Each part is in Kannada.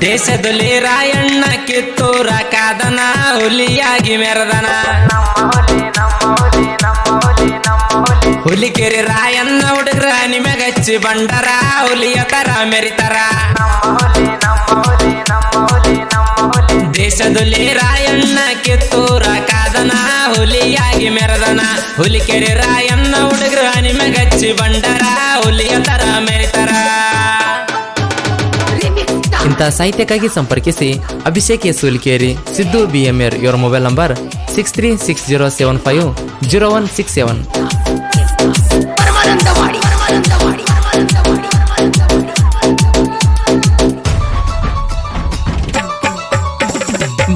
ದೇಶದಲ್ಲಿ ರಾಯಣ್ಣ ಕಿತ್ತೂರ ಕಾದನ ಹುಲಿಯಾಗಿ ಮೆರೆದನ ಹುಲಿಕೆರೆ ರಾಯಣ್ಣ ಹುಡುಗ್ರ ನಿಮಗಚ್ಚಿ ಬಂಡರ ಹುಲಿಯ ತರ ಮೆರಿತಾರ ದೇಶದಲ್ಲಿ ರಾಯಣ್ಣ ಕಿತ್ತೂರ ಕಾದನ ಹುಲಿಯಾಗಿ ಮೆರೆದನ ಹುಲಿಕೆರೆ ರಾಯಣ್ಣ ಹುಡುಗ್ರ ನಿಮಗಚ್ಚಿ ಬಂಡರ ಹುಲಿಯ ತರ ಮೆರಿತಾರ. ಇಂಥ ಸಾಹಿತ್ಯಕ್ಕಾಗಿ ಸಂಪರ್ಕಿಸಿ ಅಭಿಷೇಕ್ ಎಸ್ ಹುಲಿಕೇರಿ, ಸಿದ್ದು BMR. ಇವರ ಮೊಬೈಲ್ ನಂಬರ್ 6360750167.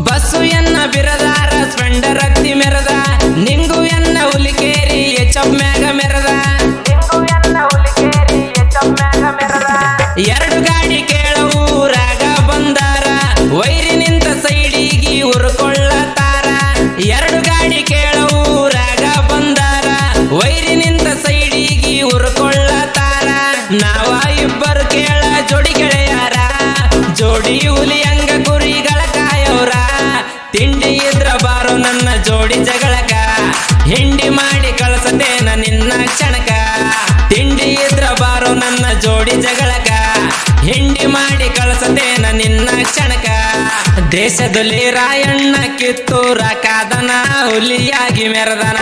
ಬಸ್ಸು ಎನ್ನ ಬಿರದಾರ ಸ್ಪೆಂಡರ್ ಹತ್ತಿ ಮೆರದ ನಿಂಗು ಎನ್ನ ಹುಲಿಕೇರಿ ಎಚ್ ಮ್ಯಾಗ ಮೆರದ ಎರಡು ಗಾಡಿ ಕೇಳವು ಊರಾಗ ಬಂದಾರ ವೈರಿ ನಿಂತ ಸೈಡಿಗೆ ಉರ್ಕೊಳ್ಳತಾರ ಎರಡು ಗಾಡಿ ಕೇಳವು ಊರಾಗ ಬಂದಾರ ವೈರಿ ನಿಂತ ಸೈಡಿಗೆ ಉರ್ಕೊಳ್ಳತಾರ ನಾವ ಇಬ್ಬರು ಕೇಳ ಜೋಡಿ ಗೆಳೆಯಾರ ಜೋಡಿ ಹುಲಿ ಹಂಗ ಕುರಿಗಳ ಕಾಯೋರ ತಿಂಡಿ ಇದ್ರ ಬಾರೋ ನನ್ನ ಜೋಡಿ ಜಗಳಕ ಹಿಂಡಿ ಮಾಡಿ ಕಳ್ಸತೇನ ನಿನ್ನ ಕ್ಷಣಕ ತಿಂಡಿ ಇದ್ರ ಬಾರೋ ನನ್ನ ಜೋಡಿ ಜಗಳಕ ಹಿಂಡಿ ಮಾಡಿ ಕಳ್ಸತೇನ ನಿನ್ನ ಕ್ಷಣಕ ದೇಶದಲ್ಲಿ ರಾಯಣ್ಣ ಕಿತ್ತೂರ ಕಾದನ ಹುಲಿಯಾಗಿ ಮೆರೆದನ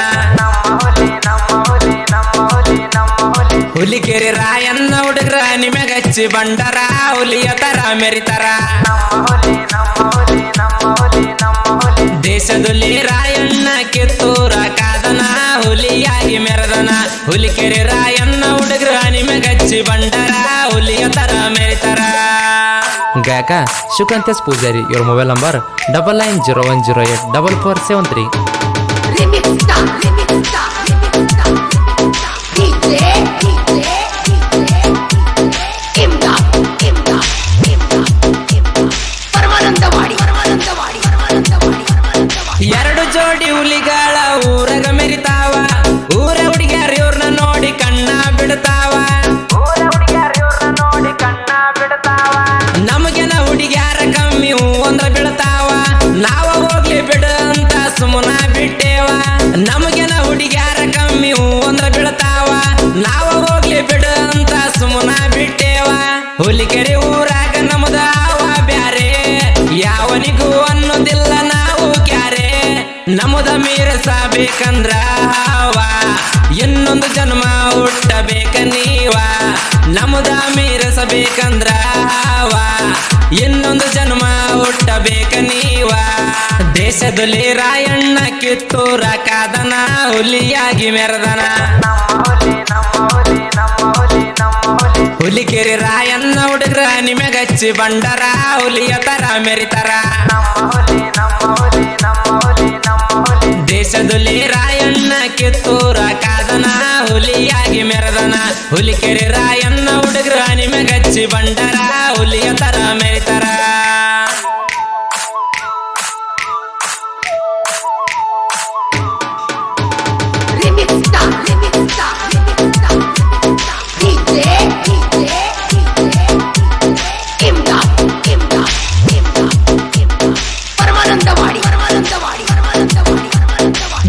ಹುಲಿಕೆರೆ ರಾಯಣ್ಣ ಹುಡುಗ್ರ ನಿಮಗಚ್ಚಿ ಬಂಡರ ಹುಲಿಯ ತರ ಮೆರಿತಾರ ದೇಶದಲ್ಲಿ ರಾಯಣ್ಣ ಕಿತ್ತೂರ ಕಾದನ ಹುಲಿಯಾಗಿ ಮೆರೆದನ ಹುಲಿಕೆರೆ ರಾಯಣ್ಣ ಹುಡುಗ್ರ ನಿಮಗಚ್ಚಿ ಬಂಡರ ಹುಲಿಯ ತರ ಮೆರಿತಾರ. ಗಾಯಕ ಶುಕಾಂತೇಶ್ ಪೂಜಾರಿ. ಇವರ ಮೊಬೈಲ್ ನಂಬರ್ 9901084473. ಎರಡು ಜೋಡಿ ಹುಲಿಗಳ ಊರಗ ಮೆರಿತಾವ ಊರ ಹುಡುಗ್ಯಾರ ಇವ್ರನ್ನ ನೋಡಿ ಕಣ್ಣ ಬಿಡ್ತಾವ ನಮಗೆನ ಹುಡುಗ್ಯಾರ ಕಮ್ಮಿ ಒಂದ್ರ ಬೀಳ್ತಾವ ನಾವ ಹೋಗ್ಲಿ ಬಿಡ ಅಂತ ಸುಮ್ಮನ ಬಿಟ್ಟೇವ ನಮಗೆನ ಹುಡುಗ್ಯಾರ ಕಮ್ಮಿ ಒಂದ್ರ ಬೀಳ್ತಾವ ನಾವ ಹೋಗ್ಲಿ ಬಿಡ ಅಂತ ಸುಮ್ಮನ ಬಿಟ್ಟೇವ ಹುಲಿಕೆರೆ ಊರಾಗ ನಮ್ದ ಅವ ಬ್ಯಾರೆ ಯಾವನಿಗೂ ಅನ್ನೋದಿಲ್ಲ ನಾವು ಕ್ಯಾರೆ ನಮದ ಮೀರಸಬೇಕಂದ್ರ ಹಾವ ಇನ್ನೊಂದು ಜನ್ಮ ಹುಟ್ಟಬೇಕ ನೀವ ನಮದ ಮೀರಸಬೇಕಂದ್ರ ಹಾವ ಇನ್ನೊಂದು ಜನ್ಮ ಹುಟ್ಟಬೇಕ ನೀವ ದೇಶದಲ್ಲಿ ರಾಯಣ್ಣ ಕಿತ್ತೂರ ಕಾದನ ಹುಲಿಯಾಗಿ ಮೆರೆದನ ಹುಲಿಕೆರೆ ರಾಯಣ್ಣ ಹುಡುಗ್ರ ನಿಮಗಚ್ಚಿ ಬಂಡರ ಹುಲಿಯ ತರ ಮೆರಿತಾರ ದೇಶದಲ್ಲಿ ರಾಯಣ್ಣ ಕಿತ್ತೂರ ಕಾದನ ಹುಲಿಯಾಗಿ ಮೆರೆದನ ಹುಲಿಕೆರೆ ರಾಯಣ್ಣ ಹುಡುಗ್ರ ನಿಮಗಚ್ಚಿ ಬಂಡರ ಹುಲಿಯ ತರ ಮೆರಿತಾರ.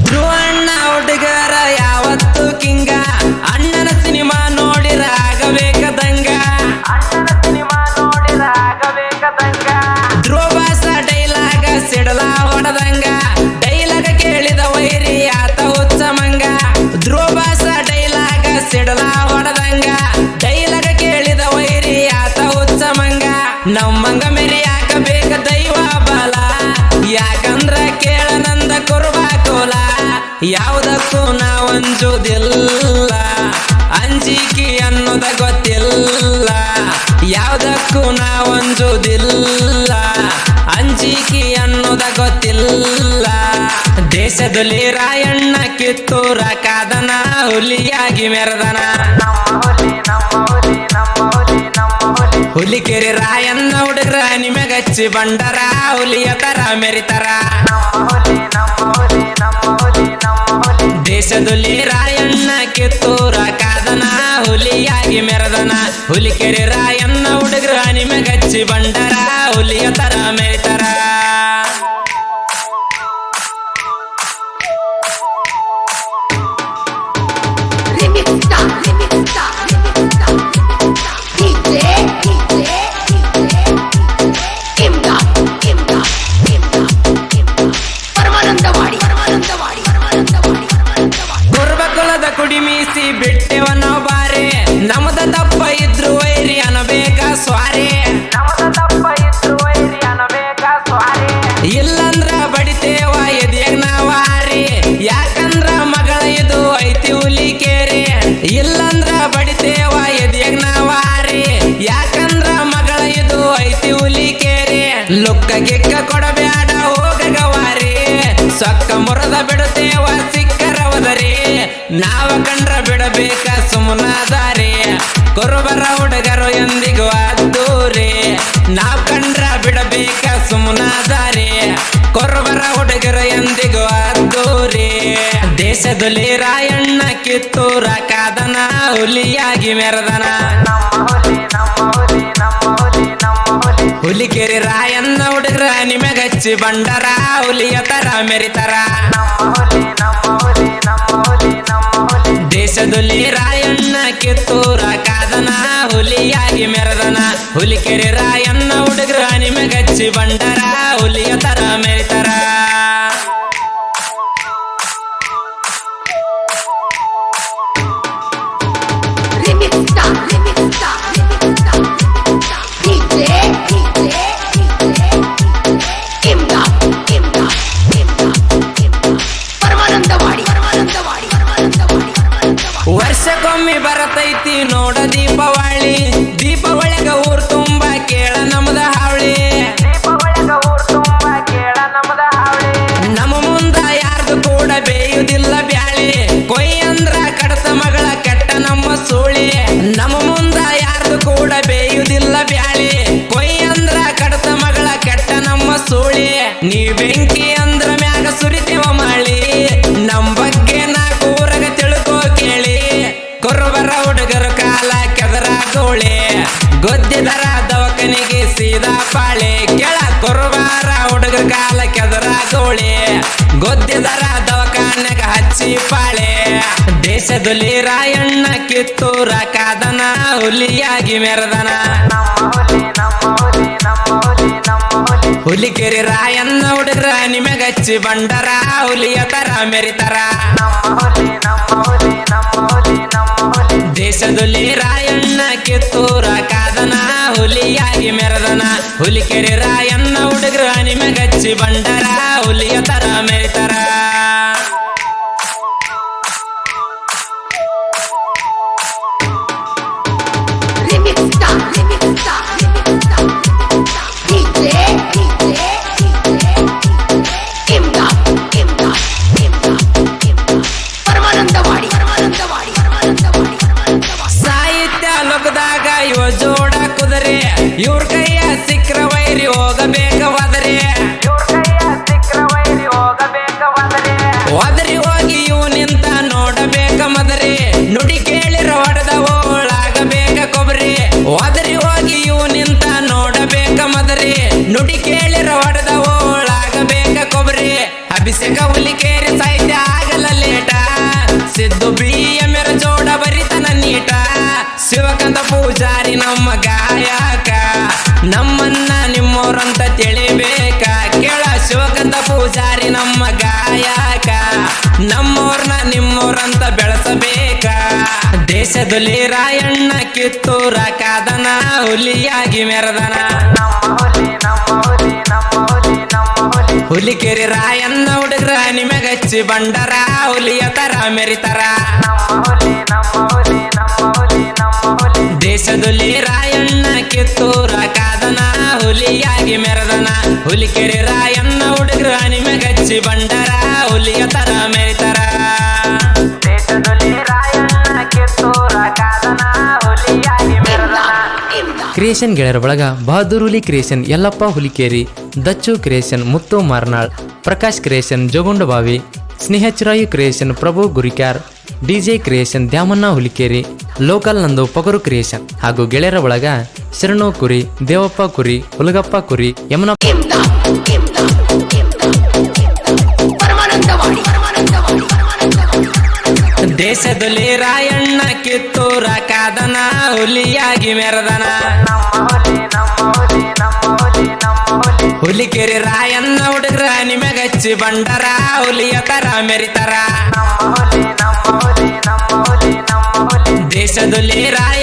ಧ್ರುವಣ್ಣ ಹುಡುಗರ ಯಾವತ್ತು ಕಿಂಗ ಅಣ್ಣನ ಸಿನಿಮಾ ನೋಡಿರ ಆಗಬೇಕದಂಗ ಧ್ರುವಭಾಸ ಡೈಲಾಗ ಸಿಡಲ ಹೊಡದಂಗ ಡೈಲಾಗ ಕೇಳಿದ ವೈರಿ ಆತ ಹುಚ್ಚ ಮಂಗ ಧ್ರುವಭಾಸ ಡೈಲಾಗ ಸಿಡಲ ಹೊಡದಂಗ ಡೈಲಾಗ ಕೇಳಿದ ವೈರಿ ಆತ ಹುಚ್ಚ ಮಂಗ ನಮ್ಮಂಗ ಮೆರಿ ಹಾಕಬೇಕ ದೈವ ಬಲ ಯಾಕಂದ್ರ ಕೇಳ ನಂದ ಕುರ್ಬಾ ಕೋಲ ಯಾವುದಕ್ಕೂ ನಾವಂಜುದಿಲ್ಲ ಅಂಜಿಕೆ ಅನ್ನೋದ ಗೊತ್ತಿಲ್ಲ ಯಾವುದಕ್ಕೂ ನಾವಂಜುದಿಲ್ಲ ಅಂಜಿಕೆ ಅನ್ನೋದ ಗೊತ್ತಿಲ್ಲ ದೇಶದಲ್ಲಿ ರಾಯಣ್ಣ ಕಿತ್ತೂರ ಕಾದನ ಹುಲಿಯಾಗಿ ಮೆರೆದನ ಹುಲಿಕೆರೆ ರಾಯಣ್ಣ ಹುಡುಗ್ರ ನಿಮಗಚ್ಚಿ ಬಂಡರ ಹುಲಿಯ ತರ ಮೆರಿತಾರ ದೇಶದಲ್ಲಿ ರಾಯಣ್ಣ ಕಿತ್ತೂರ ಕಾದನ ಹುಲಿಯಾಗಿ ಮೆರೆದನ ಹುಲಿಕೆರೆ ರಾಯಣ್ಣ ಹುಡುಗ್ರ ನಿಮಗಚ್ಚಿ ಬಂಡರ ಹುಲಿ ಕುರುಬಕುಲದ ಕುಡಿ ಮೀಸಿ ಬಿಟ್ಟೆವ ನಾವು ಬಾರೆ ನಮದ ತಪ್ಪ ಇದ್ರು ವೈರಿ ಅನಬೇಕ ಸ್ವಾರೆ ಇಲ್ಲಂದ್ರ ಬಡಿತೇವ ಎದೆಯಾಗ ನಾವಾರಿ ಯಾಕಂದ್ರ ಮಗಳ ಇದು ಐತಿ ಹುಲಿಕೇರಿ ಇಲ್ಲಂದ್ರ ಬಡಿತೇವ ಎದೆಯಾಗ ನಾವಾರಿ ಯಾಕಂದ್ರ ಮಗಳ ಇದು ಐತಿ ಹುಲಿಕೇರಿ ಲುಕ್ಕ ಗಿಕ್ಕ ಕೊಡಬ್ಯಾಡ ಹೋಗವಾರಿ ಸೊಕ್ಕ ಮುರದ ಬಿಡುತ್ತೇವ ಸಿಕ್ಕರವದರಿ ನಾವ ಕಂಡ್ರ ಬಿಡಬೇಕ ಸುಮ್ಮನಾದಾರಿ ಕುರುಬರ ಹುಡುಗರು ಎಂದಿಗೂ ಅದ್ದೂರಿ ನಾವ್ ಕಂಡ್ರ ಬಿಡಬೇಕ ಸುಮ್ಮನಾದಾರಿ ಕುರುಬರ ಹುಡುಗರು ಎಂದಿಗೂ ಅದ್ದೂರಿ ದೇಶದಲ್ಲಿ ರಾಯಣ್ಣ ಕಿತ್ತೂರ ಕಾದನ ಹುಲಿಯಾಗಿ ಮೆರೆದನ ಹುಲಿಕೆರೆ ರಾಯಣ್ಣ ಹುಡುಗರ ನಿಮಗಚ್ಚಿ ಬಂಡರ ಹುಲಿಯ ತರ ಮೆರಿತರ ದೇಶದಲ್ಲಿ ರಾಯಣ್ಣ ಕಿತ್ತೂರ ಕಾದನ ಹುಲಿಯಾಗಿ ಮೆರೆದನ ಹುಲಿಕೆರೆ ರಾಯಣ್ಣ ಹುಡುಗರ ನಿಮಗಚ್ಚಿ ಬಂಡರ ಹುಲಿಯ ತರ ಮೆರಿತರ ವರ್ಷಕ್ಕೊಮ್ಮೆ ಬರತೈತಿ ನೋಡ ದೀಪಾವಳಿ ದೀಪಾವಳಿಗ ಊರ್ ತುಂಬ ಕೇಳ ನಮ್ದ ಹಾವಳಿ ನಮ್ಮ ಮುಂದ ಯಾರ್ದು ಕೂಡ ಬೇಯುವುದಿಲ್ಲ ಬ್ಯಾಳಿ ಕೊಯ್ ಅಂದ್ರ ಕಡತ ಮಗಳ ಕೆಟ್ಟ ನಮ್ಮ ಸೂಳಿ ನಮ್ಮ ಮುಂದ ಯಾರ್ದು ಕೂಡ ಬೇಯುವುದಿಲ್ಲ ಬ್ಯಾಳಿ ಕೊಯ್ ಅಂದ್ರ ಕಡತ ಮಗಳ ಕೆಟ್ಟ ನಮ್ಮ ಸೂಳಿ ನೀ ಬೆಂಕಿ ಅಂದ್ರ ಮ್ಯಾಗ ಸುರಿತೇವ ಮಾಳಿ ನಮ್ ಬಗ್ಗೆ ನಾಲ್ಕು ಊರಗ ತಿಳ್ಕೋ ಕೇಳಿ ಕುರುಬರ ಹುಡುಗರು ಕಾಲ ಕೆದರ ಗೋಳೆ ಗೊದ್ದಿದರ ದವಕನಿಗೆ ಸೀದಾ ಪಾಳೆ ಕೆಳ ಕುರುಬರ ಹುಡುಗರ ಕಾಲ ಕೆದರ ಗೋಳೆ ಗೊದ್ದಿದರ ದವಕಾನ್ಯಾಗ ಹಚ್ಚಿ ಪಾಳೆ ದೇಶದಲ್ಲಿ ರಾಯಣ್ಣ ಕಿತ್ತೂರ ಕಾದನ ಹುಲಿಯಾಗಿ ಮೆರೆದನ ಹುಲಿಕೆರೆ ರಾಯಣ್ಣ ಹುಡುಗರ ನಿಮಗಚ್ಚಿ ಬಂಡರ ಹುಲಿಯ ತರ ಮೆರಿತರ ದೇಶದಲ್ಲಿ ರಾಯಣ್ಣ ಕಿತ್ತೂರ ಕಾದನ ಹುಲಿಯಾಗಿ ಮೆರೆದನ ಹುಲಿಕೆರೆ ರಾಯಣ್ಣ ಹುಡುಗರ ನಿಮಗಚ್ಚಿ ಬಂಡರ ಹುಲಿಯ ತರ ಮೆರಿತರ ಸಾಹಿತ್ಯ ಲೋಕದಾಗ ಇವ ಜೋಡ ಕುದರೆ ಇವ್ರ ಕೈಯ ಸಿಕ್ರ ವೈರಿ ಹೋಗಬೇಕವಾದರೆ ಒದರಿ ಹೋಗಿ ಇವು ನಿಂತ ನೋಡಬೇಕ ಮದರಿ ನುಡಿ ಕೇಳಿರ ಹೊಡೆದವಳಾಗಬೇಕ ಕೊಬ್ಬರಿ ಒದರಿ ಹೋಗಿ ಇವು ನಿಂತ ನೋಡಬೇಕ ಮದರಿ ನುಡಿ ಕೇಳಿರ ಹೊಡೆದವಳಾಗಬೇಕ ಕೊಬ್ಬರಿ ಅಭಿಷೇಕ ಹುಲಿಕೇರಿ ಸಾಹಿತ್ಯ ಆಗಲ್ಲ ಲೇಟ ಸಿದ್ದು BMR ಜೋಡ ಬರಿತನ ನೀಟ ಶಿವಕಂದ ಪೂಜಾರಿ ನಮ್ಮ ಗಾಯಕ ನಮ್ಮನ್ನ ನಿಮ್ಮೋರಂತ ತಿಳಿಬೇಕ ಕೇಳ ಶಿವಕಂದ ಪೂಜಾರಿ ನಮ್ಮ ಗಾಯಕ ನಮ್ಮೋರ್ನ ನಿಮ್ಮೋರಂತ ಬೆಳೆಸಬೇಕ ದೇಶದಲ್ಲಿ ರಾಯಣ್ಣ ಕಿತ್ತೂರ ಕಾದನ ಹುಲಿಯಾಗಿ ಮೆರೆದನ ಹುಲಿಕೆರೆ ರಾಯಣ್ಣ ಹುಡುಗರ ನಿಮಗಚ್ಚಿ ಬಂಡರ ಹುಲಿಯ ತರ ಮೆರಿತರ ದೇಶದಲ್ಲಿ ರಾಯಣ್ಣ ಕಿತ್ತೂರ ಕಾದನ ಹುಲಿಯಾಗಿ ಮೆರೆದನ ಹುಲಿಕೆರೆ ರಾಯಣ್ಣ ಹುಡುಗರ ನಿಮಗಚ್ಚಿ ಬಂಡರ ಹುಲಿಯ ತರ ಮೆರಿತರ ದೇಶದಲ್ಲಿ ರಾಯಣ್ಣ ಕಿತ್ತೂರ ಕಾದನ ಹುಲಿಯಾಗಿ ಮೆರೆದನ ಕ್ರಿಯೇಷನ್ ಗೆಳೆಯರ ಬಳಗ Bahaddur Huli creation Yallappa Hulikeri Dachchu creation Muttu Marnal Prakash creation Jogondabavi ಸ್ನೇಹಚುರಾಯು creation Prabhu Gurikyar DJ creation Dyamanna Hulikeri local ನಂದು ಪಗರು ಕ್ರಿಯೇಷನ್ ಹಾಗೂ ಗೆಳೆಯರ ಒಳಗ ಶರಣು ಕುರಿ ದೇವಪ್ಪ ಕುರಿ ಹುಲಗಪ್ಪ ಕುರಿ ಯಮನಪ್ಪ ದೇಶದಲ್ಲಿ ರಾಯಣ್ಣ ಕಿತ್ತೂರ ಕಾದನ ಹುಲಿಯಾಗಿ ಮೆರೆದನ ಹುಲಿಕೆರೆ ರಾಯಣ್ಣ ಹುಡುಗ್ರ ನಿಮಗಚ್ಚಿ ಬಂಡರ ಹುಲಿಯ ತರ ಮೆರಿತಾರ ದೇಶದಲ್ಲಿ ರಾಯಣ್ಣ